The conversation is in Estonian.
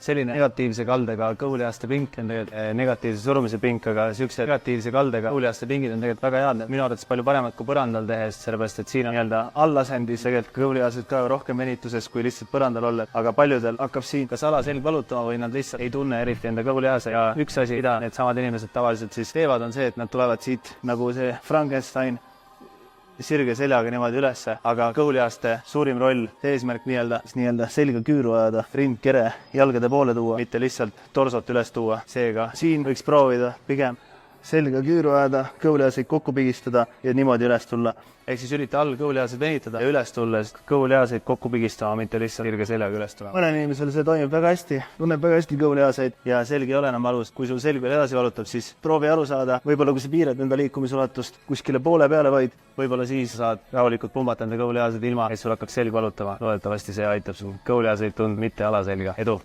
Selline negatiivse kaldega kõhulihaste pink on tegelikult negatiivse surumise pink, aga siukse negatiivse kaldega kõhulihaste pingid on tegelikult väga head. Minu arvates palju paremad kui põrandal tehes, sellepärast et siin on nii-öelda allasendis tegelikult kõhulihased ka rohkem venituses kui lihtsalt põrandal olla, aga paljudel hakkab siin kas alaselg valutama või nad lihtsalt ei tunne eriti enda kõhulihase. Ja üks asi, mida need samad inimesed tavaliselt siis teevad, on see, et nad tulevad siit nagu see Frankenstein sirge seljaga niimoodi ülesse, aga kõhulihaste suurim roll, eesmärk nii-öelda selga küüru ajada, rindkere jalgade poole tuua, mitte lihtsalt torsot üles tuua. Seega siin võiks proovida pigem selga küüru ajada, kõhulihaseid kokku pigistada ja niimoodi üles tulla. Ehk siis ürita all kõhulihaseid venitada ja üles tulles kõhulihaseid kokku pigistama, mitte lihtsalt sirge seljaga üles tulema. Mõnel inimesel see toimib väga hästi, tunneb väga hästi kõhulihaseid ja selg ei ole enam valus. Kui sul selg veel edasi valutab, siis proovi aru saada, võib-olla kui sa piirad enda liikumisulatust kuskile poole peale vaid, võib-olla siis saad rahulikult pumbata enda kõhulihased ilma, et sul hakkaks selg valutama. Loodetavasti see aitab sul kõhulihaseid tunda, mitte alaselga. Edu!